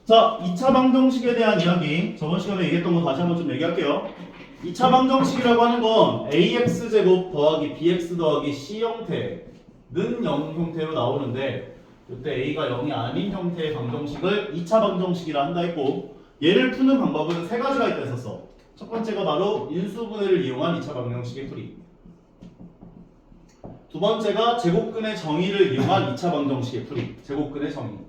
자, 2차 방정식에 대한 이야기. 저번 시간에 얘기했던 거 다시 한번 좀 얘기할게요. 2차 방정식이라고 하는 건 ax제곱 더하기 bx 더하기 c 형태는 0 형태로 나오는데 이때 a가 0이 아닌 형태의 방정식을 2차 방정식이라 한다 했고 얘를 푸는 방법은 세 가지가 있다 했었어. 첫 번째가 바로 인수분해를 이용한 2차 방정식의 풀이. 두 번째가 제곱근의 정의를 이용한 2차 방정식의 풀이. 제곱근의 정의.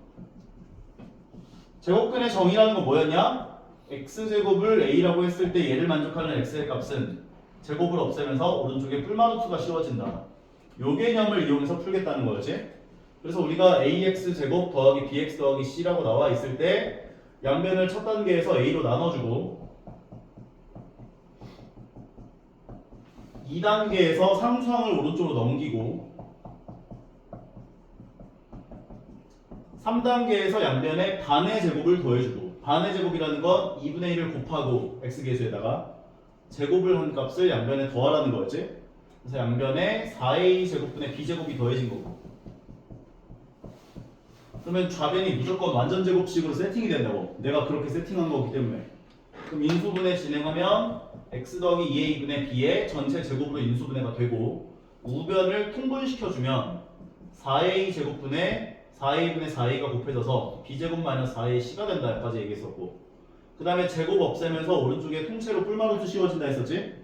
제곱근의 정의라는 건 뭐였냐? x제곱을 a라고 했을 때 얘를 만족하는 x의 값은 제곱을 없애면서 오른쪽에 뿔마루트가 씌워진다. 요 개념을 이용해서 풀겠다는 거지. 그래서 우리가 ax제곱 더하기 bx 더하기 c라고 나와 있을 때 양변을 첫 단계에서 a로 나눠주고 2단계에서 상수항을 오른쪽으로 넘기고 3단계에서 양변에 반의 제곱을 더해주고 반의 제곱이라는 건 2분의 1을 곱하고 x계수에다가 제곱을 한 값을 양변에 더하라는 거였지. 그래서 양변에 4a 제곱분의 b제곱이 더해진 거고 그러면 좌변이 무조건 완전 제곱식으로 세팅이 된다고. 내가 그렇게 세팅한 거기 때문에. 그럼 인수분해 진행하면 x 더하기 2a분의 b의 전체 제곱으로 인수분해가 되고 우변을 통분시켜주면 4a 제곱분의 4a분의 4a가 곱해져서 b제곱 마이너스 4a c가 된다 여기까지 얘기했었고 그 다음에 제곱 없애면서 오른쪽에 통째로 뿔마루트 씌워진다 했었지.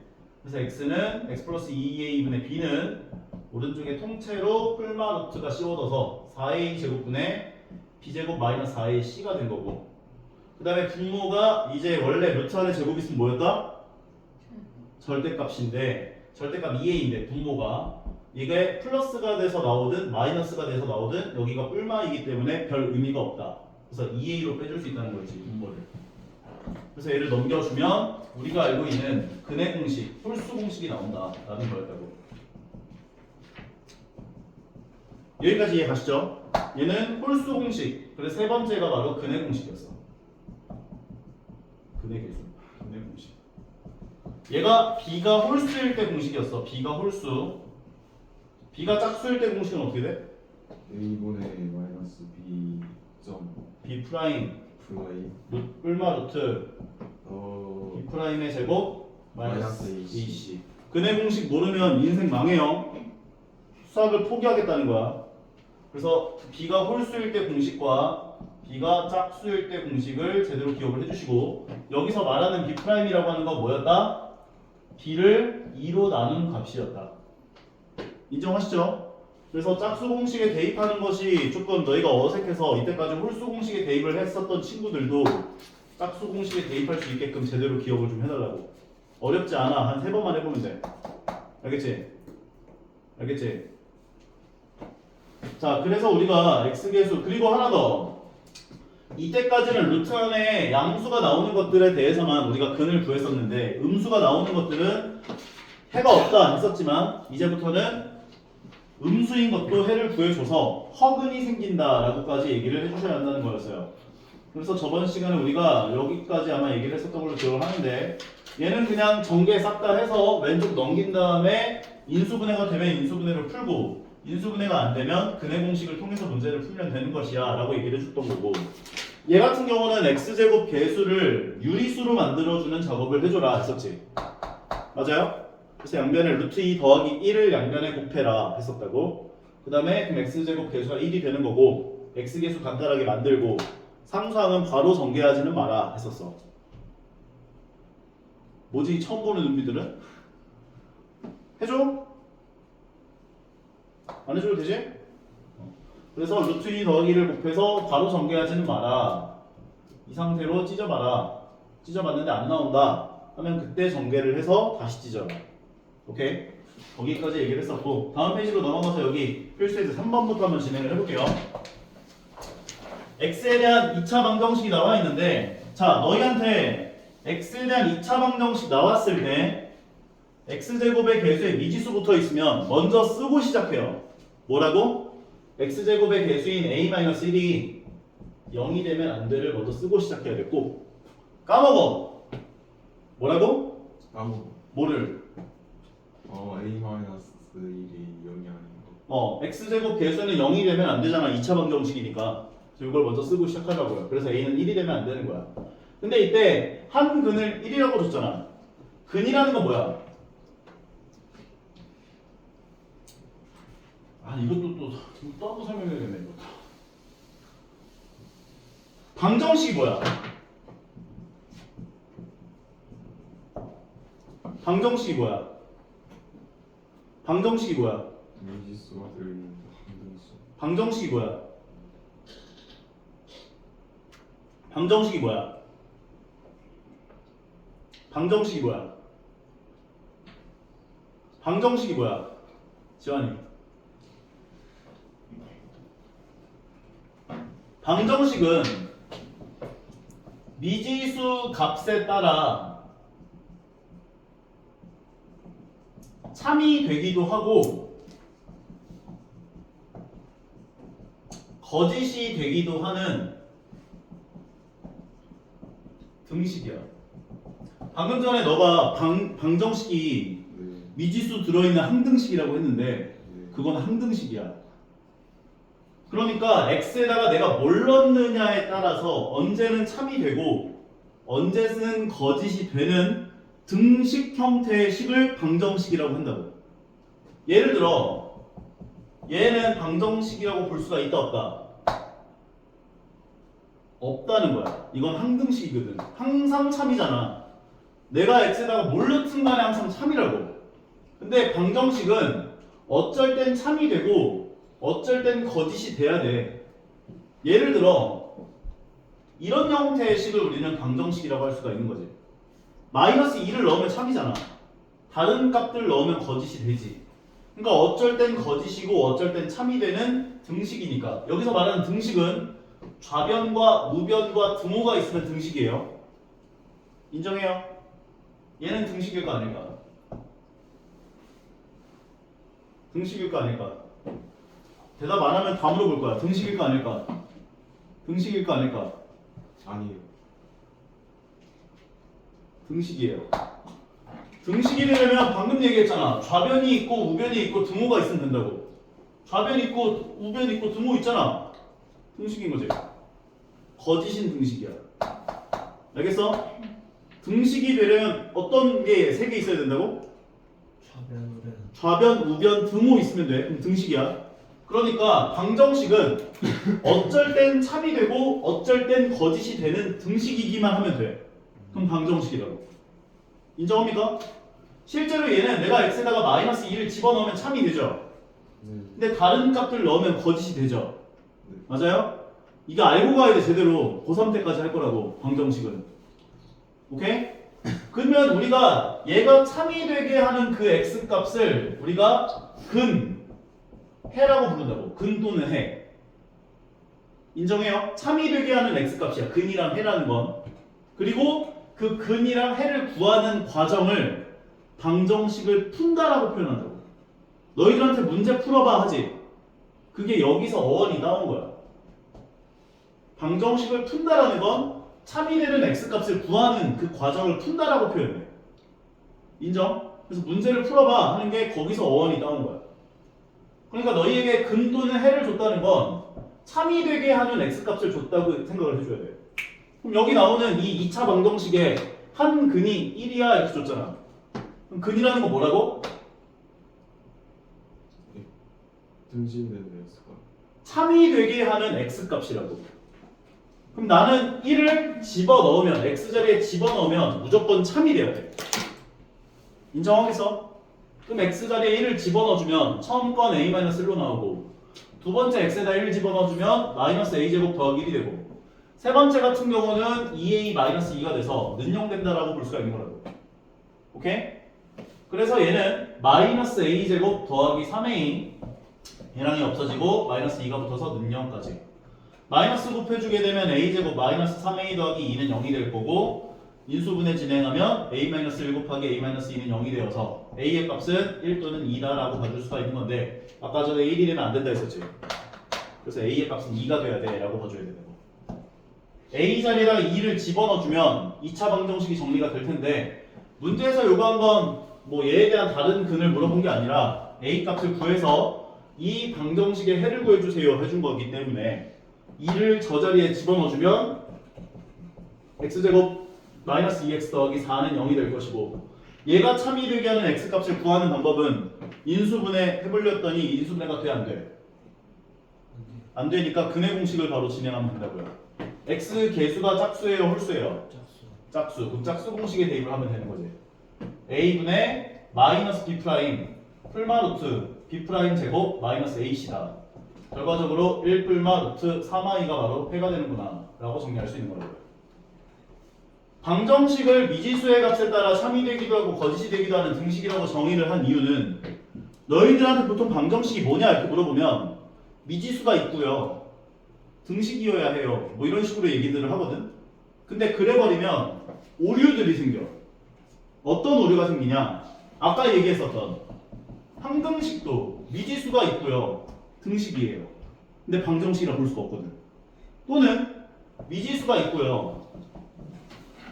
그래서 x는 x 플러스 2a분의 b는 오른쪽에 통째로 뿔마루트가 씌워져서 4a 제곱분의 b제곱 마이너스 4a c가 된 거고 그 다음에 분모가 이제 원래 루트 안에 제곱이 있으면 뭐였다? 절대값인데 절대값 2a인데 분모가 이게 플러스가 돼서 나오든 마이너스가 돼서 나오든 여기가 뿔마이기 때문에 별 의미가 없다. 그래서 2a로 빼줄 수 있다는 거지 분모를. 그래서 얘를 넘겨주면 우리가 알고 있는 근해 공식, 홀수 공식이 나온다라는 거였다고. 여기까지 이해 가시죠? 얘는 홀수 공식. 그래서 세 번째가 바로 근해 공식이었어. 근해 계수, 근해 공식. 얘가 b가 홀수일 때 공식이었어. b가 홀수. b가 짝수일 때 공식은 어떻게 돼? a분의 마이너스 b 점 b 프라임 플라이 뿔마 루트 b 프라임의 제곱 마이너스 마이너스 ac. 근해 공식 모르면 인생 망해요. 수학을 포기하겠다는 거야. 그래서 b가 홀수일 때 공식과 b가 짝수일 때 공식을 제대로 기억을 해주시고 여기서 말하는 b 프라임이라고 하는 건 뭐였다? b를 2로 나눈 값이었다. 인정하시죠? 그래서 짝수 공식에 대입하는 것이 조금 너희가 어색해서 이때까지 홀수 공식에 대입을 했었던 친구들도 짝수 공식에 대입할 수 있게끔 제대로 기억을 좀 해달라고. 어렵지 않아. 한 3번만 해보면 돼. 알겠지? 알겠지? 자, 그래서 우리가 x계수 그리고 하나 더. 이때까지는 루트 안에 양수가 나오는 것들에 대해서만 우리가 근을 구했었는데 음수가 나오는 것들은 해가 없다 했었지만 이제부터는 음수인 것도 해를 구해줘서 허근이 생긴다라고까지 얘기를 해주셔야 한다는 거였어요. 그래서 저번 시간에 우리가 여기까지 아마 얘기를 했었던 걸로 기억을 하는데 얘는 그냥 전개 싹 다 해서 왼쪽 넘긴 다음에 인수분해가 되면 인수분해를 풀고 인수분해가 안 되면 근해 공식을 통해서 문제를 풀면 되는 것이야 라고 얘기를 해줬던 거고 얘 같은 경우는 x제곱 개수를 유리수로 만들어주는 작업을 해줘라 했었지. 맞아요? 그래서 양변에 루트 2 더하기 1을 양변에 곱해라 했었다고. 그 다음에 그럼 x제곱 개수가 1이 되는 거고 x계수 간단하게 만들고 상수항은 바로 전개하지는 마라 했었어. 뭐지? 처음 보는 눈비들은? 해줘? 안 해줘도 되지? 그래서 루트 2 더하기 1을 곱해서 바로 전개하지는 마라. 이 상태로 찢어봐라. 찢어봤는데 안 나온다 하면 그때 전개를 해서 다시 찢어라. 오케이? 거기까지 얘기를 했었고 다음 페이지로 넘어가서 여기 필수에서 3번부터 한번 진행을 해볼게요. x에 대한 2차 방정식이 나와 있는데 자 너희한테 x에 대한 2차 방정식 나왔을 때 x제곱의 개수에 미지수 붙어 있으면 먼저 쓰고 시작해요. 뭐라고? x제곱의 개수인 a-1이 0이 되면 안 돼를 먼저 쓰고 시작해야 돼. 꼭 까먹어. 뭐라고? 아무 뭐를? a 마이너스 1이 0이 아닌 거. x제곱 개수는 0이 되면 안 되잖아. 2차 방정식이니까. 이걸 먼저 쓰고 시작하자고요. 그래서 a는 1이 되면 안 되는 거야. 근데 이때 한 근을 1이라고 줬잖아. 근이라는 건 뭐야? 아 이것도 또 한번 설명해야겠네 이거. 방정식이 뭐야? 방정식이 뭐야? 방정식이 뭐야? 미지수가 들어있는 항등식. 방정식이 뭐야? 방정식이 뭐야? 방정식이 뭐야? 방정식이 뭐야? 지환이. 방정식은 미지수 값에 따라 참이 되기도 하고 거짓이 되기도 하는 등식이야. 방금 전에 너가 방정식이 네. 미지수 들어있는 항등식이라고 했는데 네. 그건 항등식이야. 그러니까 x에다가 내가 뭘 넣느냐에 따라서 언제는 참이 되고 언제는 거짓이 되는 등식 형태의 식을 방정식이라고 한다고. 예를 들어 얘는 방정식이라고 볼 수가 있다 없다? 없다는 거야. 이건 항등식이거든. 항상 참이잖아. 내가 x에다가 뭘 넣든 간에 항상 참이라고. 근데 방정식은 어쩔 땐 참이 되고 어쩔 땐 거짓이 돼야 돼. 예를 들어 이런 형태의 식을 우리는 방정식이라고 할 수가 있는 거지. 마이너스 2를 넣으면 참이잖아. 다른 값들 넣으면 거짓이 되지. 그러니까 어쩔 땐 거짓이고 어쩔 땐 참이 되는 등식이니까. 여기서 말하는 등식은 좌변과 우변과 등호가 있으면 등식이에요. 인정해요? 얘는 등식일까 아닐까? 등식일까 아닐까? 대답 안 하면 다 물어볼 거야. 등식일까 아닐까? 등식일까 아닐까? 아니에요. 등식이에요. 등식이 되려면 방금 얘기했잖아. 좌변이 있고 우변이 있고 등호가 있으면 된다고. 좌변 있고 우변 있고 등호 있잖아. 등식인 거지. 거짓인 등식이야. 알겠어? 등식이 되려면 어떤 게 세 개 있어야 된다고? 좌변, 우변, 등호 있으면 돼. 그럼 등식이야. 그러니까 방정식은 어쩔 땐 참이 되고 어쩔 땐 거짓이 되는 등식이기만 하면 돼. 그럼 방정식이라고. 인정합니까? 실제로 얘는 내가 x에다가 마이너스 2를 집어넣으면 참이 되죠. 네. 근데 다른 값들 넣으면 거짓이 되죠. 네. 맞아요? 이게 알고 가야 돼. 제대로 고3 때까지 할 거라고. 방정식은. 오케이? 그러면 우리가 얘가 참이 되게 하는 그 x 값을 우리가 해라고 부른다고. 근 또는 해. 인정해요? 참이 되게 하는 x 값이야. 근이랑 해라는 건. 그리고 그 근이랑 해를 구하는 과정을 방정식을 푼다라고 표현한다고. 너희들한테 문제 풀어봐 하지. 그게 여기서 어원이 나온 거야. 방정식을 푼다라는 건 참이 되는 x값을 구하는 그 과정을 푼다라고 표현해. 인정? 그래서 문제를 풀어봐 하는 게 거기서 어원이 나온 거야. 그러니까 너희에게 근 또는 해를 줬다는 건 참이 되게 하는 x값을 줬다고 생각을 해줘야 돼. 그럼 여기 나오는 이 2차 방정식에 한 근이 1이야 이렇게 줬잖아. 그럼 근이라는 건 뭐라고? 등신되는 x가. 참이 되게 하는 x값이라고. 그럼 나는 1을 집어넣으면 x자리에 집어넣으면 무조건 참이 돼야 돼. 인정하겠어? 그럼 x자리에 1을 집어넣어주면 처음 건 a-1로 나오고 두 번째 x에다 1을 집어넣어주면 마이너스 a제곱 더하기 1이 되고 세 번째 같은 경우는 2a-2가 돼서 능용된다라고 볼 수가 있는 거라고. 오케이? 그래서 얘는 마이너스 a제곱 더하기 3a 얘랑이 없어지고 마이너스 2가 붙어서 능용까지. 마이너스 곱해주게 되면 a제곱 마이너스 3a 더하기 2는 0이 될 거고 인수분해 진행하면 a-1 곱하기 a-2는 0이 되어서 a의 값은 1 또는 2다 라고 봐줄 수가 있는 건데 아까 전에 1이 되면 안 된다 했었지. 그래서 a의 값은 2가 돼야 돼 라고 봐줘야 되는 거. a 자리에다가 2를 집어넣어주면 2차 방정식이 정리가 될 텐데 문제에서 요구한 건 뭐 얘에 대한 다른 근을 물어본 게 아니라 a 값을 구해서 이 방정식의 해를 구해주세요 해준 거기 때문에 2를 저 자리에 집어넣어주면 x제곱 마이너스 2x 더하기 4는 0이 될 것이고 얘가 참이 되게 하는 x값을 구하는 방법은 인수분해 해보려 했더니 인수분해가 돼 안 돼? 안 되니까 근해 공식을 바로 진행하면 된다고요. x 개수가 짝수예요 홀수예요? 짝수. 그럼 짝수 공식에 대입을 하면 되는 거지. a분의 마이너스 b 프라임 풀마 루트 b 프라임 제곱 마이너스 ac다. 결과적으로 1 풀마 루트 3i가 바로 회가 되는구나 라고 정리할 수 있는 거예요. 방정식을 미지수의 값에 따라 참이 되기도 하고 거짓이 되기도 하는 등식이라고 정의를 한 이유는 너희들한테 보통 방정식이 뭐냐 이렇게 물어보면 미지수가 있고요 등식이어야 해요 뭐 이런 식으로 얘기들을 하거든. 근데 그래버리면 오류들이 생겨. 어떤 오류가 생기냐, 아까 얘기했었던 항등식도 미지수가 있고요 등식이에요. 근데 방정식이라 볼 수가 없거든. 또는 미지수가 있고요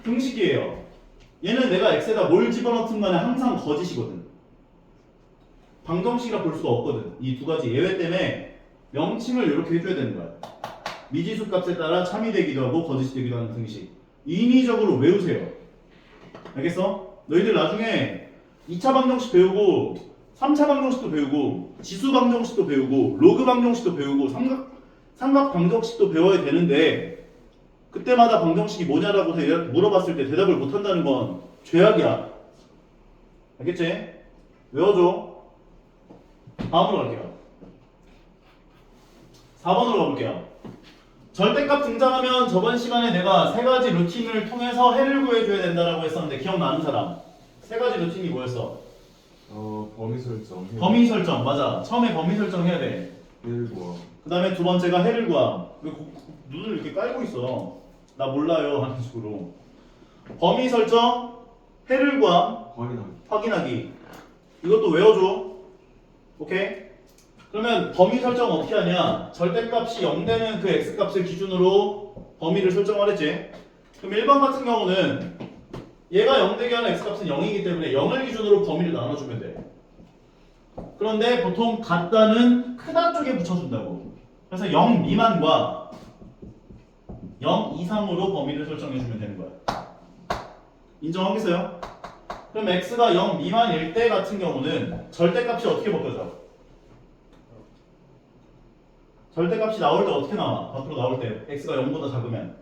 등식이에요. 얘는 내가 x에다 뭘 집어넣든 간에 항상 거짓이거든. 방정식이라 볼 수가 없거든. 이 두 가지 예외 때문에 명칭을 이렇게 해줘야 되는 거야. 미지수 값에 따라 참이 되기도 하고 거짓이 되기도 하는 등식. 인위적으로 외우세요. 알겠어? 너희들 나중에 2차 방정식 배우고 3차 방정식도 배우고 지수 방정식도 배우고 로그 방정식도 배우고 삼각 방정식도 배워야 되는데 그때마다 방정식이 뭐냐라고 물어봤을 때 대답을 못한다는 건 죄악이야. 알겠지? 외워줘. 다음으로 갈게요. 4번으로 가볼게요. 절대값 등장하면 저번 시간에 내가 세 가지 루틴을 통해서 해를 구해줘야 된다라고 했었는데 기억나는 사람? 세 가지 루틴이 뭐였어? 범위 설정. 범위 설정, 맞아. 처음에 범위 설정 해야 돼. 해를 구함. 그 다음에 두 번째가 해를 구함. 왜 눈을 이렇게 깔고 있어? 나 몰라요 하는 식으로. 범위 설정, 해를 구함, 확인하기. 이것도 외워줘. 오케이? 그러면 범위 설정 어떻게 하냐? 절대값이 0 되는 그 x값을 기준으로 범위를 설정하랬지. 그럼 1번 같은 경우는 얘가 0 되게 하는 x값은 0이기 때문에 0을 기준으로 범위를 나눠주면 돼. 그런데 보통 같다는 크다 쪽에 붙여준다고. 그래서 0 미만과 0 이상으로 범위를 설정해주면 되는 거야. 인정하겠어요? 그럼 x가 0 미만일 때 같은 경우는 절대값이 어떻게 바뀌어져? 절대값이 나올 때 어떻게 나와? 밖으로 나올 때 x가 0보다 작으면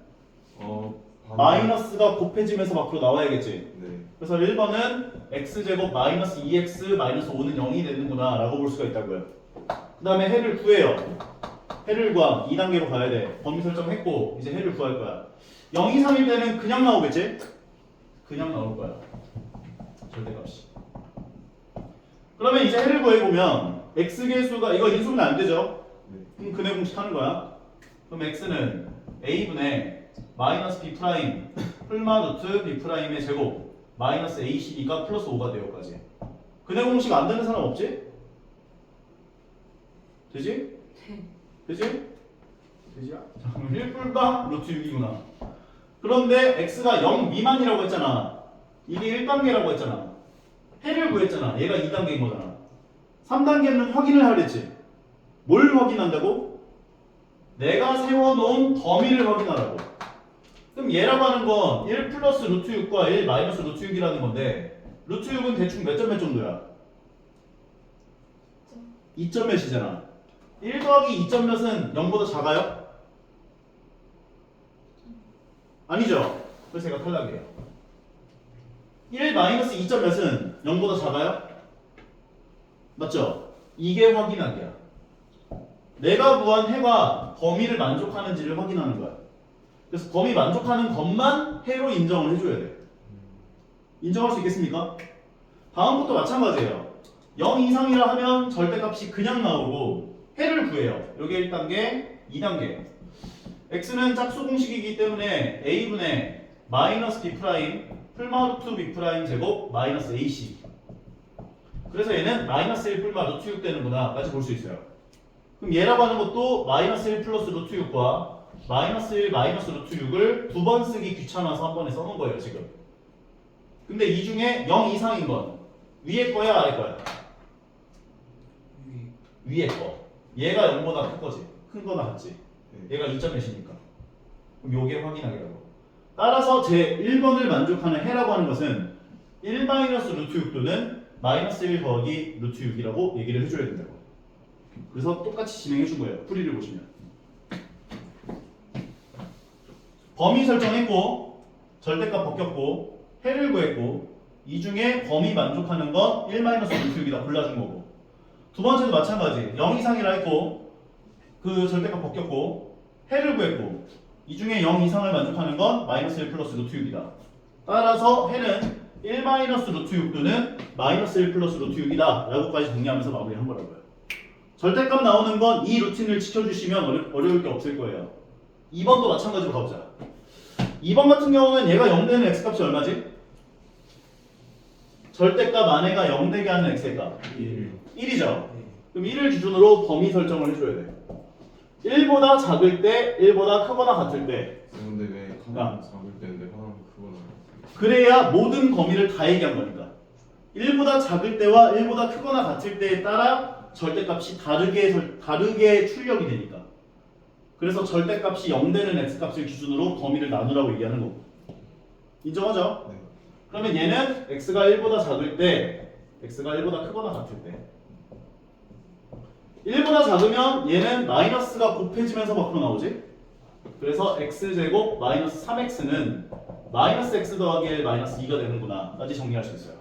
마이너스가 곱해지면서 밖으로 나와야겠지. 네. 그래서 1번은 x제곱 마이너스 2x 마이너스 5는 0이 되는구나 라고 볼 수가 있다고요. 그 다음에 해를 구해요. 해를 구함 2단계로 가야 돼. 범위 설정했고 이제 해를 구할 거야. 0 이상일 때는 그냥 나오겠지? 그냥 나올 거야. 절대값이. 그러면 이제 해를 구해보면 x계수가 이거 인수분해 안 되죠? 그럼 근해 공식 하는 거야. 그럼 x는 a분의 마이너스 b 프라임 풀마 루트 b 프라임의 제곱 마이너스 ac니까 플러스 5가 되어까지. 근해 공식 안 되는 사람 없지? 되지? 되지? 되지야? 잠깐만 1뿔방 루트 6이구나. 그런데 x가 0 미만이라고 했잖아. 이게 1단계라고 했잖아. 해를 구했잖아. 얘가 2단계인 거잖아. 3단계는 확인을 하랬지. 뭘 확인한다고? 내가 세워놓은 범위를 확인하라고. 그럼 얘라고 하는 건 1 플러스 루트 6과 1 마이너스 루트 6이라는 건데 루트 6은 대충 몇 점 몇 정도야? 2점 몇이잖아. 1 더하기 2점 몇은 0보다 작아요? 아니죠? 그래서 제가 탈락이에요. 1 마이너스 2점 몇은 0보다 작아요? 맞죠? 이게 확인하기야. 내가 구한 해가 범위를 만족하는지를 확인하는 거야. 그래서 범위 만족하는 것만 해로 인정을 해줘야 돼. 인정할 수 있겠습니까? 다음 것도 마찬가지예요. 0 이상이라 하면 절대값이 그냥 나오고 해를 구해요. 여기 1단계, 2단계. x는 짝수 공식이기 때문에 a분의 마이너스 b 프라임 풀마 루트 b 프라임 제곱 마이너스 ac. 그래서 얘는 마이너스 1 풀마 루트 6 되는구나 까지 볼 수 있어요. 그럼 얘라고 하는 것도 마이너스 1 플러스 루트 6과 마이너스 1 마이너스 루트 6을 두 번 쓰기 귀찮아서 한 번에 써놓은 거예요 지금. 근데 이 중에 0 이상인 건 위에 거야 아래 거야? 위에 거. 얘가 0보다 큰 거지. 큰 거나 같지. 얘가 2점 몇이니까. 그럼 요게 확인하기라고. 따라서 제 1번을 만족하는 해라고 하는 것은 1 마이너스 루트 6도는 마이너스 1 더하기 루트 6이라고 얘기를 해줘야 된다고. 그래서 똑같이 진행해 준 거예요. 풀이를 보시면. 범위 설정했고 절대값 벗겼고 해를 구했고 이 중에 범위 만족하는 건 1 마이너스 루트 6이다 골라준 거고 두 번째도 마찬가지 0 이상이라 했고 그 절대값 벗겼고 해를 구했고 이 중에 0 이상을 만족하는 건 마이너스 1 플러스 루트 6이다. 따라서 해는 1 마이너스 루트 6도는 마이너스 1 플러스 루트 6이다 라고까지 정리하면서 마무리한 거라고요. 절대값 나오는 건 이 루틴을 지켜주시면 어려울 게 없을 거예요. 2번도 마찬가지로 가보자. 2번 같은 경우는 얘가 0 되는 x값이 얼마지? 절대값 안에가 0 되게 하는 x의 값 1이죠. 그럼 1을 기준으로 범위 설정을 해줘야 돼. 1보다 작을 때, 1보다 크거나 같을 때. 근데 왜 하나는 작을 때인데 하나는 크거나 그래야 모든 범위를 다 얘기한 거니까. 1보다 작을 때와 1보다 크거나 같을 때에 따라 절대값이 다르게 출력이 되니까. 그래서 절대값이 0 되는 x값을 기준으로 범위를 나누라고 얘기하는 거고. 인정하죠? 네. 그러면 얘는 x가 1보다 작을 때, x가 1보다 크거나 같을 때. 1보다 작으면 얘는 마이너스가 곱해지면서 밖으로 나오지? 그래서 x제곱 마이너스 3x는 마이너스 x 더하기 1 마이너스 2가 되는구나 까지 정리할 수 있어요.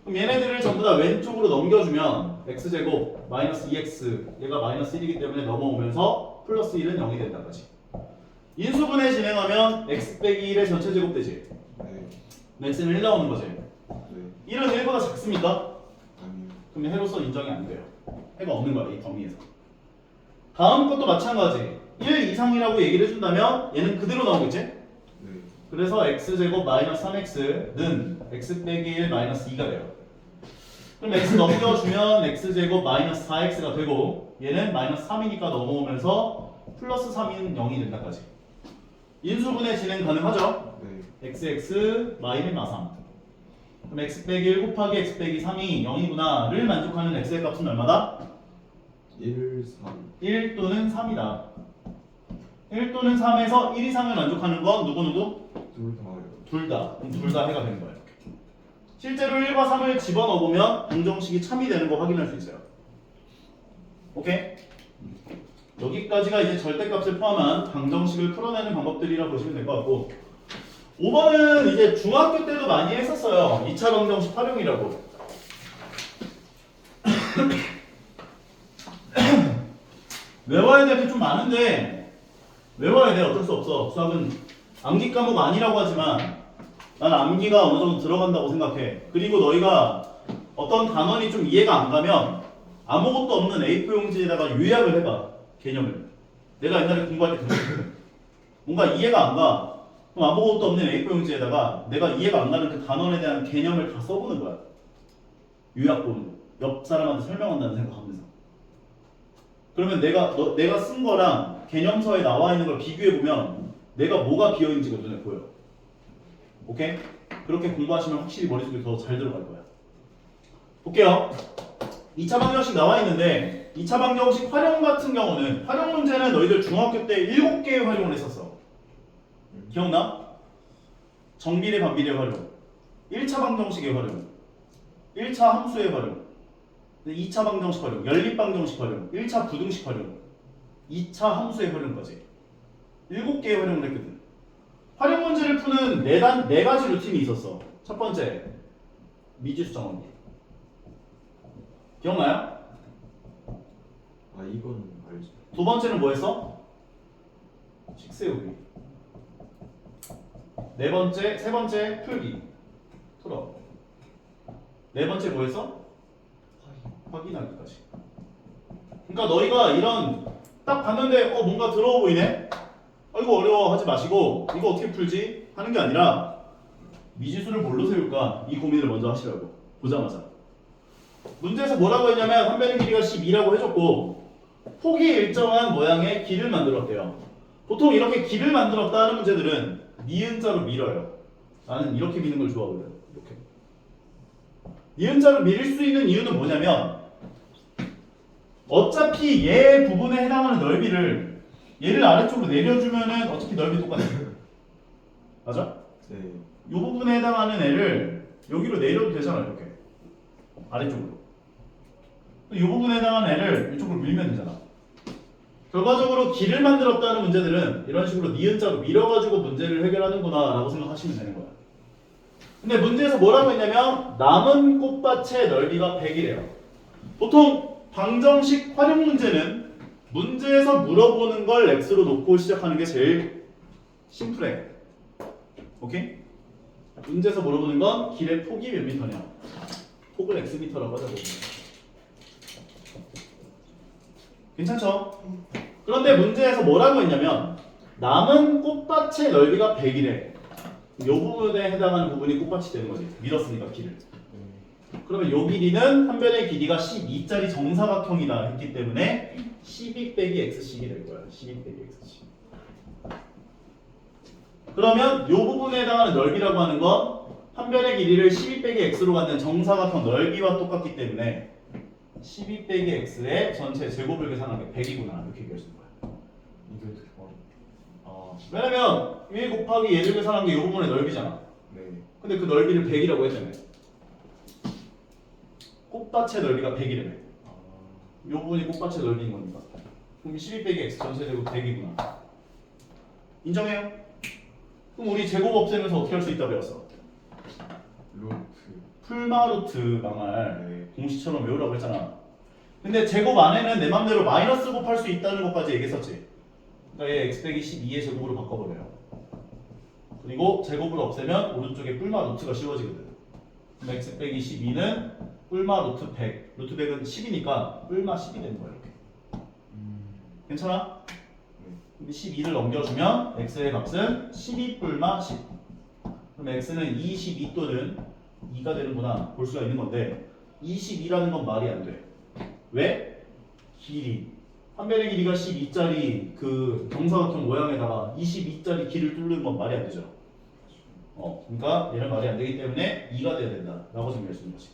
그럼 얘네들을 전부 다 왼쪽으로 넘겨주면 x제곱 마이너스 2x 얘가 마이너스 1이기 때문에 넘어오면서 플러스 1은 0이 된다까지. 인수분해 진행하면 x 빼기 1의 전체 제곱 되지? 네. x는 1 나오는 거지? 네. 1은 1보다 작습니까? 아니요. 그럼 해로서 인정이 안 돼요. 해가 없는 거야 이 범위에서. 다음 것도 마찬가지. 1 이상이라고 얘기를 해준다면 얘는 그대로 나오겠지? 네. 그래서 x제곱 마이너스 3x는 x 빼기 1 마이너스 2가 돼요. 그럼 x 넘겨주면 x제곱 마이너스 4x가 되고 얘는 마이너스 3이니까 넘어오면서 플러스 3인 0이 된다까지. 인수분해 진행 가능하죠? 네. xx 마이너스 3. 그럼 x 빼기 1 곱하기 x 빼기 3이 0이구나를 만족하는 x의 값은 얼마다? 1, 3. 1 또는 3이다. 1 또는 3에서 1 이상을 만족하는 건 누구? 둘 다요. 둘 다. 그럼 둘 다 해가 되는 거예요. 실제로 1과 3을 집어넣어보면 방정식이 참이 되는 거 확인할 수 있어요. 오케이? 여기까지가 이제 절대값을 포함한 방정식을 풀어내는 방법들이라 보시면 될 것 같고 5번은 이제 중학교 때도 많이 했었어요. 2차 방정식 활용이라고. 외워야 될 게 좀 많은데 외워야 돼. 어쩔 수 없어. 수학은 암기 과목 아니라고 하지만 난 암기가 어느 정도 들어간다고 생각해. 그리고 너희가 어떤 단원이 좀 이해가 안 가면 아무것도 없는 A4 용지에다가 요약을 해봐. 개념을. 내가 옛날에 공부할 때 그랬거든. 뭔가 이해가 안 가. 그럼 아무것도 없는 A4 용지에다가 내가 이해가 안 가는 그 단원에 대한 개념을 다 써보는 거야. 요약본으로. 옆 사람한테 설명한다는 생각하면서. 그러면 내가 쓴 거랑 개념서에 나와 있는 걸 비교해보면 내가 뭐가 비어있는지가 눈에 보여. 오케이? 그렇게 공부하시면 확실히 머릿속에 더 잘 들어갈 거야. 볼게요. 2차 방정식 나와 있는데 2차 방정식 활용 같은 경우는 활용 문제는 너희들 중학교 때 7개의 활용을 했었어. 기억나? 정비례 반비례 활용 1차 방정식의 활용 1차 함수의 활용 2차 방정식 활용 연립 방정식 활용 1차 부등식 활용 2차 함수의 활용까지 7개의 활용을 했거든. 활용 문제를 푸는 네 가지 루틴이 있었어. 첫 번째 미지수 정원기 기억나요? 아 이건 알죠. 두 번째는 뭐였어? 식 세우기. 세 번째 풀기. 풀어. 네 번째 뭐였어? 확인하기까지. 그러니까 너희가 이런 딱 봤는데 뭔가 들어오 보이네? 이거 어려워 하지 마시고 이거 어떻게 풀지? 하는 게 아니라 미지수를 뭘로 세울까? 이 고민을 먼저 하시라고. 보자마자. 문제에서 뭐라고 했냐면 한 배는 길이가 12라고 해줬고 폭이 일정한 모양의 길을 만들었대요. 보통 이렇게 길을 만들었다 하는 문제들은 니은자로 밀어요. 나는 이렇게 미는 걸 좋아하거든. 이렇게. 니은자로 밀 수 있는 이유는 뭐냐면 어차피 얘 부분에 해당하는 넓이를 얘를 아래쪽으로 내려주면은 어차피 넓이 똑같아. 맞아? 네. 이 부분에 해당하는 애를 여기로 내려도 되잖아. 이렇게 아래쪽으로. 이 부분에 해당하는 애를 이쪽으로 밀면 되잖아. 결과적으로 길을 만들었다는 문제들은 이런 식으로 니은자로 밀어가지고 문제를 해결하는구나 라고 생각하시면 되는 거야. 근데 문제에서 뭐라고 했냐면 남은 꽃밭의 넓이가 100이래요. 보통 방정식 활용 문제는 문제에서 물어보는 걸 x로 놓고 시작하는 게 제일 심플해. 오케이? 문제에서 물어보는 건 길의 폭이 몇 미터냐. 폭을 x미터라고 하자고. 괜찮죠? 그런데 문제에서 뭐라고 했냐면 남은 꽃밭의 넓이가 100이래. 이 부분에 해당하는 부분이 꽃밭이 되는 거지. 밀었으니까 길을. 그러면 요 길이는 한 변의 길이가 12짜리 정사각형이다 했기 때문에 12 빼기 x씩이 될 거야. 12 빼기 x씩. 그러면 요 부분에 해당하는 넓이라고 하는 건 한 변의 길이를 12 빼기 x로 갖는 정사각형 넓이와 똑같기 때문에 12 빼기 x의 전체 제곱을 계산한 게 100이구나 이렇게 얘기할 수 있는 거야. 이게 어떻게 봐? 왜냐면 1 곱하기 얘를 계산한 게 이 부분의 넓이잖아. 네. 근데 그 넓이를 100이라고 했잖아요. 꽃밭의 넓이가 100이라며. 이 부분이 꽃밭의 넓이인 겁니다. 그럼 12 빼기 x 전체 제곱 100이구나. 인정해요? 그럼 우리 제곱 없애면서 어떻게 할 수 있다 배웠어? 루트. 풀마루트 망할 네. 공식처럼 외우라고 했잖아. 근데 제곱 안에는 내 맘대로 마이너스 곱할 수 있다는 것까지 얘기했었지. 그러니까 얘 x 빼기 12의 제곱으로 바꿔버려요. 그리고 제곱을 없애면 오른쪽에 뿔마루트가 씌워지거든. 그럼 x 빼기 12는 뿔마루트 100. 루트 100은 10이니까 뿔마 10이 되는 거야 이렇게. 괜찮아? 근데 12를 넘겨주면 x의 값은 12 뿔마 10. 그럼 x는 22 또는 2가 되는구나 볼 수가 있는 건데 22라는 건 말이 안 돼. 왜? 길이. 한 변의 길이가 12짜리 그 정사각형 모양에다가 22짜리 길을 뚫는 건 말이 안 되죠. 그러니까 얘는 말이 안 되기 때문에 2가 돼야 된다 라고 정리할 수 있는 거지.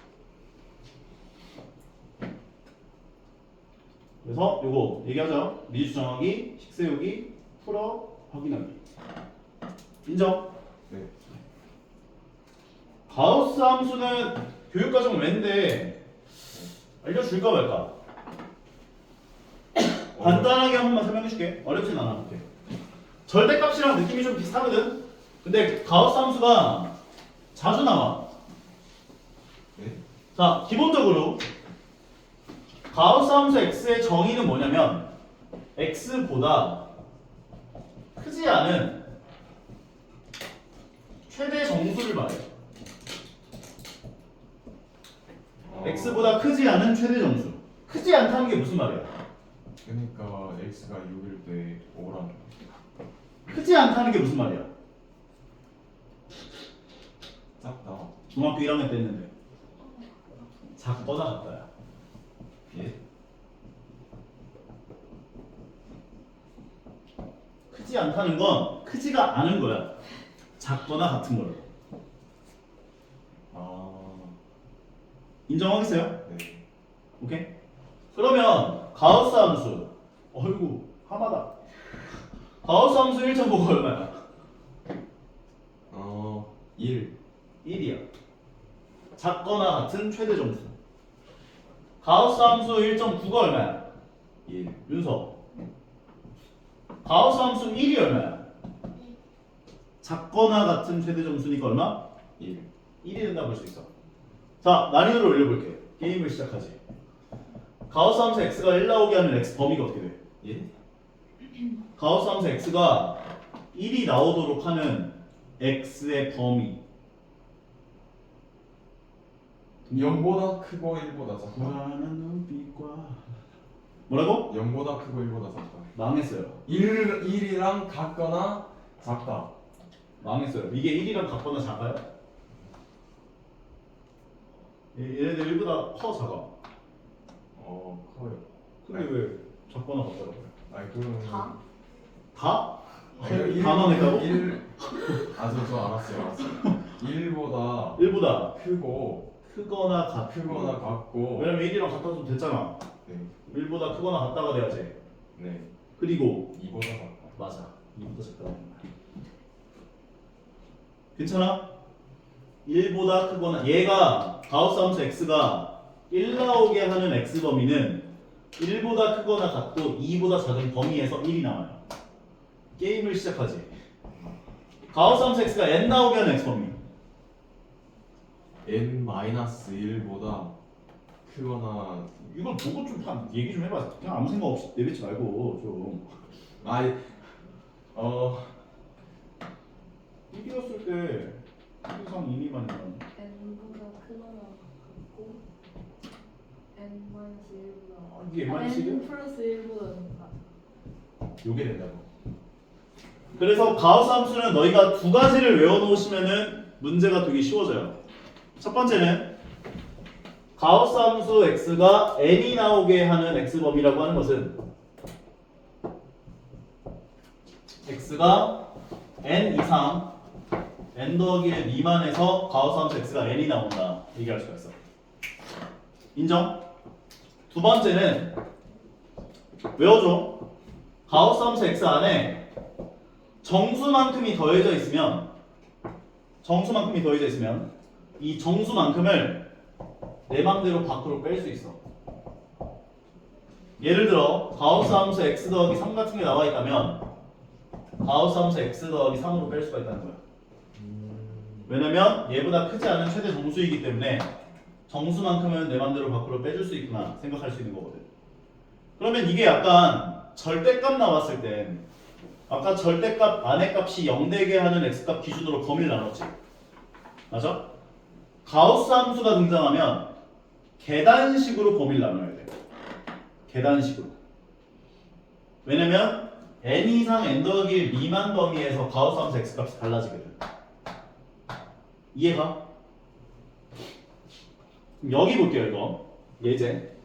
그래서 요거 얘기하자. 미주 정하기, 식 세우기, 풀어, 확인하기. 인정? 네. 가우스 함수는 교육과정 왠데 알려줄까 말까? 간단하게 한 번만 설명해줄게. 어렵진 않아. 오케이. 절대값이랑 느낌이 좀 비슷하거든? 근데 가우스 함수가 자주 나와. 네. 자, 기본적으로 가우스 함수 x의 정의는 뭐냐면 x보다 크지 않은 최대 정수를 말해. x보다 크지 않은 최대 정수. 크지 않다는 게 무슨 말이야? 그러니까 x가 6일 때 5랑. 크지 않다는 게 무슨 말이야? 작다. 중학교 1학년 때 했는데 작거나 같다야. 예? 크지 않다는 건 크지가 않은 거야. 작거나 같은 거로. 인정하겠어요? 네. 오케이? 그러면 가우스 함수. 어이구 하마다. 가우스 함수 1.5가 얼마야? 1. 1이야. 작거나 같은 최대 정수. 가우스 함수 1.9가 얼마야? 1. 윤서. 가우스 함수 1이 얼마야? 작거나 같은 최대 정수니까 얼마? 1. 1이 된다 볼 수 있어. 자, 난이도를 올려볼게. 게임을 시작하지. 가우스 함수 x가 1 나오게 하는 x 범위가 어떻게 돼? 예? 가우스 함수 x가 1이 나오도록 하는 x의 범위. 0보다 크고 1보다 작다. 불안한 눈빛과 뭐라고? 0보다 크고 1보다 작다. 망했어요. 1이랑 같거나 작다. 망했어요. 이게 1이랑 같거나 작아요? 얘네들 1보다 커 작아. 커요. 근데 왜 작거나 같더라고요? 아니 그러면 다? 다? 아니, 다 망했다고? 1. 저 알았어요. 1보다 1보다 크고 크거나 같고. 크거나 같고. 왜냐면 1이랑 같아서 됐잖아. 네. 1보다 크거나 같다가 돼야지. 네. 그리고 2보다 작다. 맞아. 2보다 작다. 괜찮아? 1보다 크거나 얘가 가우스 함수 x가 1 나오게 하는 x 범위는 1보다 크거나 같고 2보다 작은 범위에서 1이 나와요. 게임을 시작하지. 가우스 함수 x가 n 나오게 하는 x 범위. n-1보다 크거나 이걸 보고 좀 얘기 좀 해봐. 그냥 아무 생각 없이 내뱉지 말고 좀. 아니 1이었을 때 1 이상 2미만이면 n보다 크거나 같고 n-1보다 이게 n-1이야? n 플러스 1보다 작다. 요게 된다고. 그래서 가우스 함수는 너희가 두 가지를 외워놓으시면은 문제가 되게 쉬워져요. 첫 번째는 가우스 함수 x가 n이 나오게 하는 x 범위라고 하는 것은 x가 n 이상 n 더하기 1 미만에서 가우스 함수 x가 n이 나온다 얘기할 수가 있어. 인정? 두 번째는 외워줘. 가우스 함수 x 안에 정수만큼이 더해져 있으면 이 정수만큼을 내 맘대로 밖으로 뺄 수 있어. 예를 들어 가우스 함수 x 더하기 3 같은 게 나와 있다면 가우스 함수 x 더하기 3으로 뺄 수가 있다는 거야. 왜냐면 얘보다 크지 않은 최대 정수이기 때문에 정수만큼은 내 맘대로 밖으로 빼줄 수 있구나 생각할 수 있는 거거든. 그러면 이게 약간 절대값 나왔을 땐 아까 절대값 안의 값이 0 되게 하는 x값 기준으로 범위를 나눴지. 맞아? 가우스 함수가 등장하면 계단식으로 범위를 나눠야 돼. 계단식으로. 왜냐면 n 이상 n 더하기 1 미만 범위에서 가우스 함수 x값이 달라지거든. 이해가? 그럼 여기 볼게요 이거. 예제.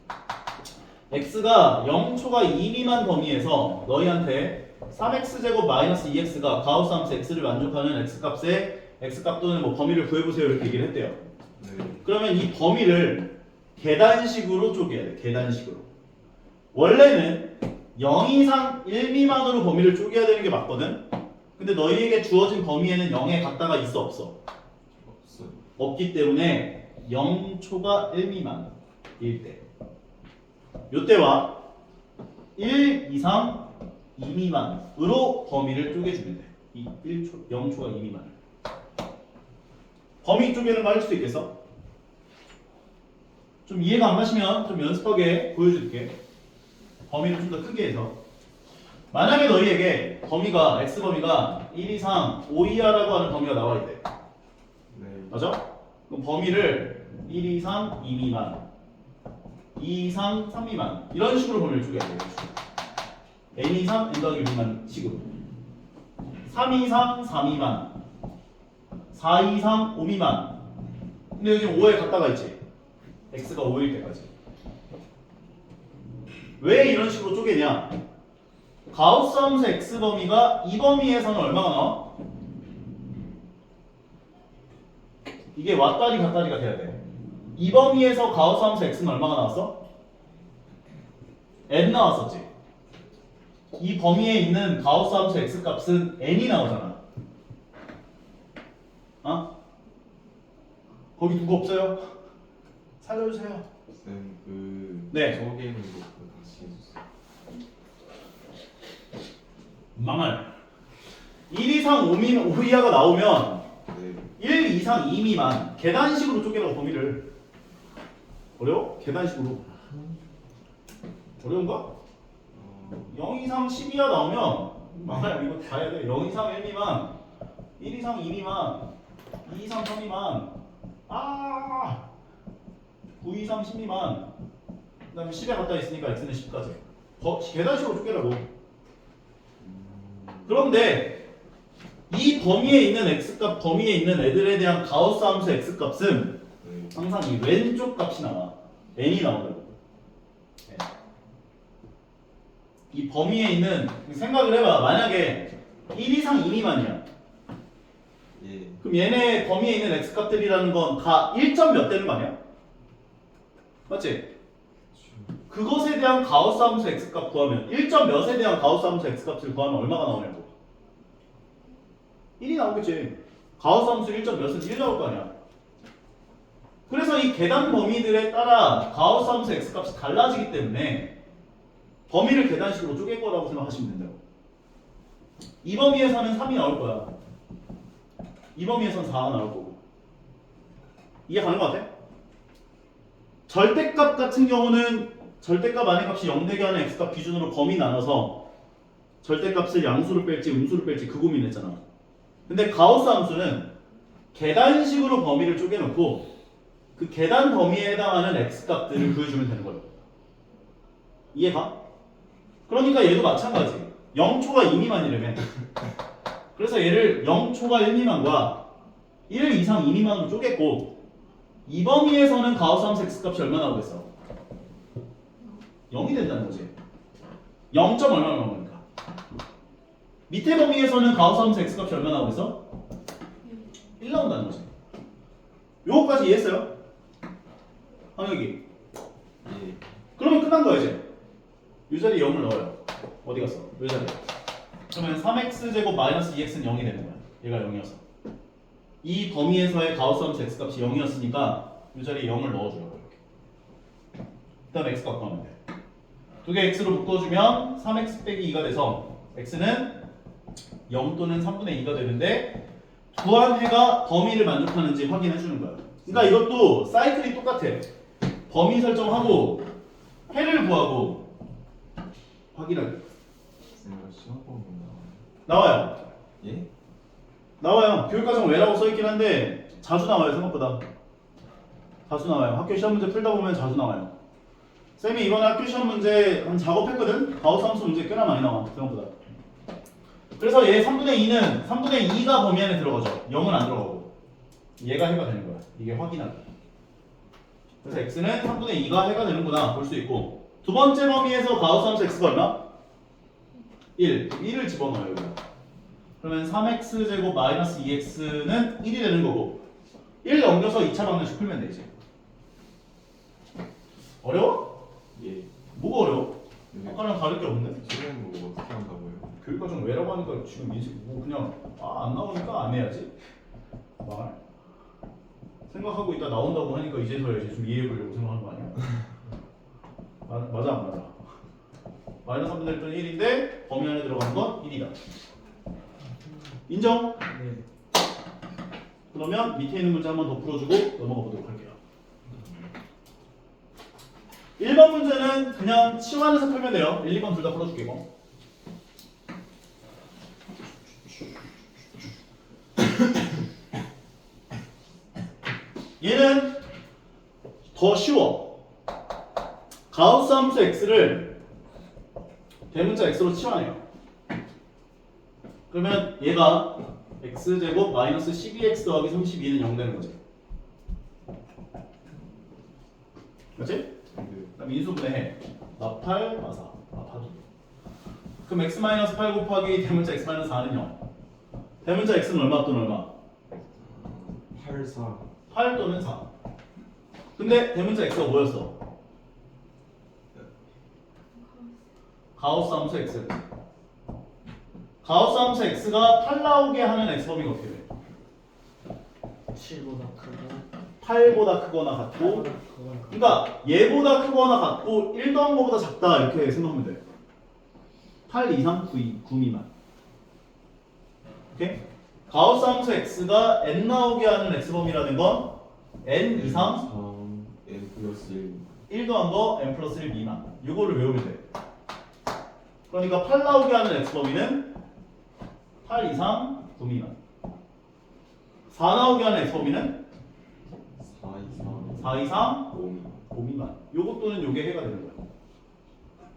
x가 0초가 2 미만 범위에서 너희한테 3x제곱 마이너스 2x가 가우스 함수 x를 만족하는 x값의 x값 또는 뭐 범위를 구해보세요 이렇게 얘기를 했대요. 네. 그러면 이 범위를 계단식으로 쪼개야 돼. 계단식으로. 원래는 0 이상 1 미만으로 범위를 쪼개야 되는 게 맞거든. 근데 너희에게 주어진 범위에는 0에 같다가 있어 없어? 없어요. 없기 때문에 0초가 1 미만일 때 요때와 1 이상 2 미만으로 범위를 쪼개주면 돼. 이 1초, 0초가 2 미만을. 범위 쪼개는 거 할 수 있겠어? 좀 이해가 안 가시면 좀 연습하게 보여줄게. 범위를 좀 더 크게 해서. 만약에 너희에게 범위가 x범위가 1 이상 5 이하라고 하는 범위가 나와 있대. 네. 맞아? 그럼 범위를 1 이상 2 미만, 2 이상 3 미만 이런 식으로 범위를 쪼개야 돼. n 이상 n 더하기 1 미만 식으로. 3 이상 4 미만, 4 이상 5 미만. 근데 여기 5에 갔다가 있지. x가 5일 때까지. 왜 이런 식으로 쪼개냐? 가우스 함수 x 범위가 이 범위에서는 얼마가 나와? 이게 왔다리 갔다리가 돼야 돼. 이 범위에서 가우스 함수 x는 얼마가 나왔어? n 나왔었지. 이 범위에 있는 가우스 함수 x 값은 n이 나오잖아. 어? 거기 누구 없어요? 살려주세요. 쌤, 그 네. 저기에 있는 거 다시 해주세요. 망할. 1 이상 5 이하가 나오면 네. 1 이상 2 미만 계단식으로 쪼개라고 범위를. 어려워? 계단식으로. 어려운가? 0 이상 10 이하 나오면 망할. 이거 다 해야 돼. 0 이상 1 미만, 1 이상 2 미만, 2 이상 3 미만, 9 이상 10 미만, 그 다음에 10에 갖다 있으니까 x는 10까지. 계단식으로 쪼개라고. 그런데 이 범위에 있는 x값, 범위에 있는 애들에 대한 가우스 함수 x값은 네. 항상 이 왼쪽 값이 나와. n이 나오더라고. 네. 이 범위에 있는, 생각을 해봐. 만약에 1 이상 2 미만이야. 예. 그럼 얘네 범위에 있는 x값들이라는 건 다 1점 몇 되는 거 아니야? 맞지? 그것에 대한 가우스 함수 x값 구하면 1점 몇에 대한 가우스 함수 x값을 구하면 얼마가 나오냐고. 1이 나오겠지. 가우스 함수 1점 몇은 1 나올 거 아니야. 그래서 이 계단 범위들에 따라 가우스 함수 x값이 달라지기 때문에 범위를 계단식으로 쪼갤 거라고 생각하시면 된다고. 이 범위에서는 3이 나올 거야. 이 범위에서는 4가 나올 거고. 이해 가는 거 같아? 절대값 같은 경우는 절대값 안의 값이 0 되게 하는 x값 기준으로 범위 나눠서 절대값을 양수로 뺄지 음수로 뺄지 그 고민했잖아. 근데 가우스 함수는 계단식으로 범위를 쪼개놓고 그 계단 범위에 해당하는 x값들을 구해주면 되는 거예요. 이해가? 그러니까 얘도 마찬가지. 0초가 2미만이라면 그래서 얘를 0초가 1미만과 1 이상 2미만으로 쪼갰고 이 범위에서는 가우스 함수 x값이 얼마 나오겠어? 0이 된다는 거지. 0. 얼마 나오니까. 밑에 범위에서는 가우스 함수 x값이 얼마 나오겠어? 1 나온다는 거지. 요거까지 이해했어요? 황혁이. 예. 그러면 끝난 거야 이제. 이 자리에 0을 넣어요. 어디 갔어? 이 자리에. 그러면 3x제곱 마이너스 2x는 0이 되는 거야. 얘가 0이어서. 이 범위에서의 가우스 함수 x값이 0이었으니까 이 자리에 0을 넣어줘요. 이렇게. 그 다음에 x값 구하면 돼. 두 개 x로 묶어주면 3x 빼기 2가 돼서 x는 0 또는 3분의 2가 되는데 구한 해가 범위를 만족하는지 확인해 주는 거야. 그러니까 이것도 사이클이 똑같아. 범위 설정하고 해를 구하고 확인하기. 내가 시험범위 나와요. 예? 나와요. 교육과정 왜라고 써있긴 한데 자주 나와요. 생각보다 자주 나와요. 학교 시험 문제 풀다 보면 자주 나와요. 쌤이 이번에 학교 시험 문제 한 작업했거든? 가우스 함수 문제 꽤나 많이 나와. 생각보다. 그래서 얘 3분의 2는 3분의 2가 범위 안에 들어가죠. 0은 안 들어가고 얘가 해가 되는 거야. 이게 확인하기. 그래서 x는 3분의 2가 해가 되는구나 볼 수 있고 두 번째 범위에서 가우스 함수 x가 얼마? 1. 1을 집어넣어요. 여기다. 그러면 3x제곱 마이너스 2x는 1이 되는 거고 1 넘겨서 2차 방정식 풀면 되지. 어려워? 예. 뭐가 어려워? 근데 아까랑 다를 게 없는데? 시험 뭐 어떻게 한다고요? 교육과정 왜라고 하니까 지금 뭐 그냥 안 나오니까 안 해야지? 말 생각하고 있다 나온다고 하니까 이제서야 이제 좀 이해해보려고 생각하는 거 아니야? 맞아 안 맞아? 마이너스 3분의 1은 1인데 범위 안에 들어가는 건 1이다. 인정? 네. 그러면 밑에 있는 문제 한 번 더 풀어주고 넘어가 보도록 할게요. 1번 문제는 그냥 치환해서 풀면 돼요. 1, 2번 둘 다 풀어줄게 이거. 얘는 더 쉬워. 가우스 함수 x를 대문자 x로 치환해요. 그러면 얘가 x제곱 마이너스 12x 더하기 32는 0 되는 거지. 맞지? 그럼 인수분해 해. 나8 나4 나8 그럼 x 마이너스 8 곱하기 대문자 x 마이너스 4는 0. 대문자 x는 얼마 또는 얼마? 8, 4. 8 또는 4. 근데 대문자 x가 뭐였어? 가우스 함수 x. 가우스 함수 x가 8 나오게 하는 x 범위가 어떻게 돼? 7보다 크고 8보다 크거나 같고 그러니까 얘보다 크거나 같고 1 더한 거보다 작다 이렇게 생각하면 돼. 8 이상 9 미만. 오케이? 가우스 함수 x가 n 나오게 하는 x 범위라는 건 n 이상 3, n 플러스 1. 1 더한 거 n 플러스 1 미만. 이거를 외우면 돼. 그러니까 8 나오게 하는 x 범위는 8 이상 9 미만. 4 나오게 하는 x 범위는 4 이상 4 이상 5 미만. 5 미만. 요것 또는 요게 해가 되는 거야.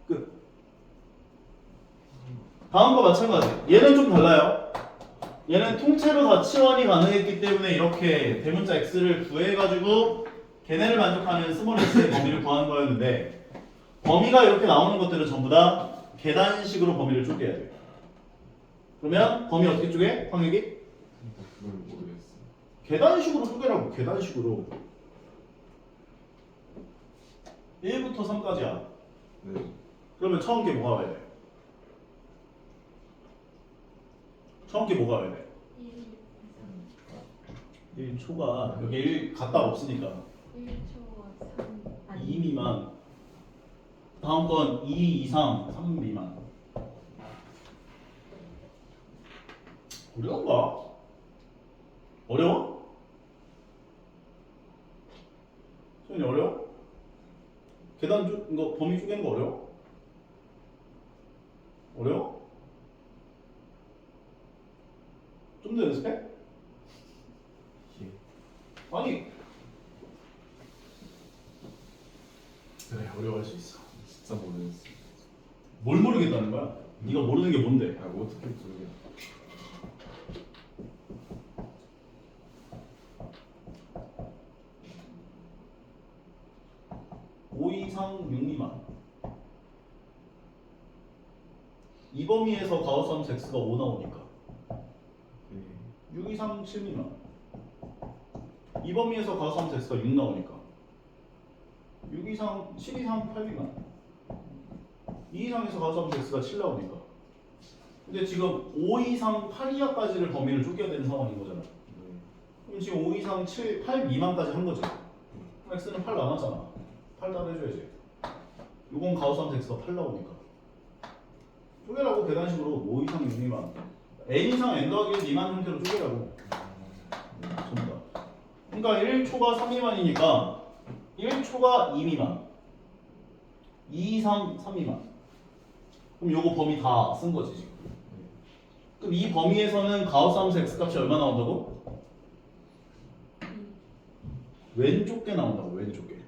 끝. 다음과 마찬가지. 얘는 좀 달라요. 얘는 통째로 다 치환이 가능했기 때문에 이렇게 대문자 x를 구해가지고 걔네를 만족하는 스몰 x의 범위를 구하는 거였는데 범위가 이렇게 나오는 것들은 전부 다 계단식으로 범위를 쪼개야 돼요. 그러면 범위 어떻게 쪼개? 황혁이? 그걸 모르겠어. 계단식으로 쪼개라고. 계단식으로. 1부터 3까지야. 네. 그러면 처음 게 뭐가 와야 돼? 처음 게 뭐가 와야 돼? 1초가 여기 1 갖다 없으니까 1초가 3 2 미만. 다음 건 2 이상 3 미만. 어려운가? 어려워? 소연이 어려워? 계단 이거 범위 쪼개는 거 어려워? 어려워? 좀 더 연습해? 예. 아니 그래 어려워할 수 있어. 진짜 모르겠어. 뭘 모르겠다는 거야? 네가 모르는 게 뭔데? 아 뭐 어떻게 모르겠어. 5 이상 6 미만. 이 범위에서 가우스 함수 x가 5 나오니까 네. 6 이상 7 미만. 이 범위에서 가우스 함수 x가 6 나오니까 6 이상 7 이상 8 미만. 2 이상에서 가우스 함수 x가 7 나오니까. 근데 지금 5 이상 8 이하까지를 범위를 쪼개야 되는 상황인 거잖아. 네. 그럼 지금 5 이상 7, 8 미만까지 한 거지. 그럼 x는 8 남았잖아. 8 따라해줘야지. 요건 가우스 함수 x가 8 나오니까. 쪼개라고 계단식으로 5 이상 6 미만. n 이상 n 더하기 1 미만 형태로 쪼개라고. 전부 다. 그러니까 1초가 3 미만이니까 1초가 2 미만. 2 이상 3 미만. 그럼 요거 범위 다 쓴 거지 지금. 그럼 이 범위에서는 가우스 함수 x 값이 얼마 나온다고? 왼쪽 게 나온다고. 왼쪽 게.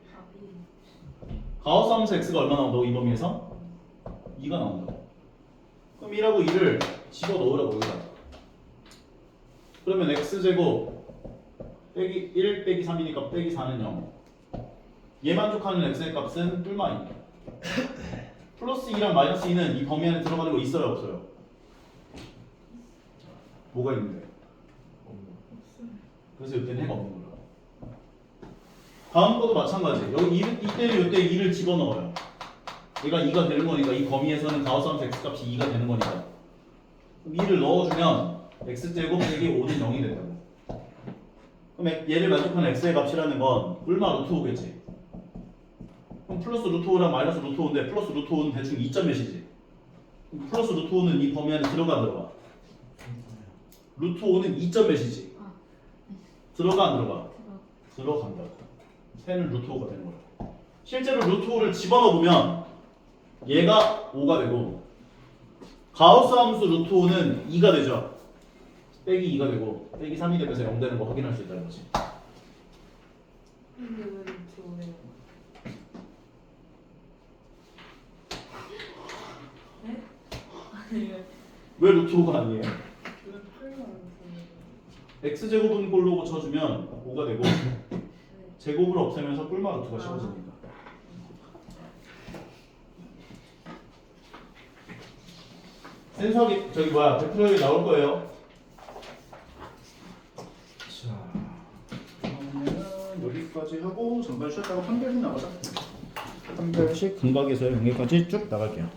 가우스 함수 x가 얼마 나온다고 이 범위에서? 2가 나온다고. 그럼 2라고 2를 집어 넣으라고 여기다. 그러면 x제곱 빼기 1 빼기 3이니까 빼기 4는 0. 얘 만족하는 x의 값은 뿔마 2. 플러스 2랑 마이너스 2는 이 범위 안에 들어가는 거 있어요 없어요? 뭐가 있는데? 그래서 이때는 해가 없는 거야. 다음 것도 마찬가지. 여기 이때는 이때 2를 집어넣어요. 얘가 2가 되는 거니까 이 범위에서는 가우스 함수 x값이 2가 되는 거니까. 그럼 2를 넣어주면 x제곱 빼기 5는 0이 된다고. 그럼 얘를 만족하는 x의 값이라는 건 뿔마 루트 5겠지. 그럼 플러스 루트 5랑 마이너스 루트 5인데 플러스 루트 5는 대충 2점 몇이지? 그럼 플러스 루트 5는 이 범위 안에 들어가 안 들어가? 루트 5는 2점 몇이지? 들어가 안 들어가? 들어간다. 3는 루트 5가 되는 거야. 실제로 루트 5를 집어넣어 보면 얘가 5가 되고 가우스 함수 루트 5는 2가 되죠. 빼기 2가 되고 빼기 3이 되면서 0 되는 거 확인할 수 있다는 거지. 근데 왜 이렇게 오래요? 네? 아니 왜 루트 5가 아니에요? 왜 풀만 x제곱은 꼴로 고쳐주면 5가 되고 제곱을 없애면서 뿔마 루트가 씌워집니다. 센서기 저기 뭐야 100%에 나올 거예요. 자 그러면 여기까지 하고 잠깐 쉬었다가 판별식 나가자. 판별식 근각에서 여기까지 쭉 나갈게요.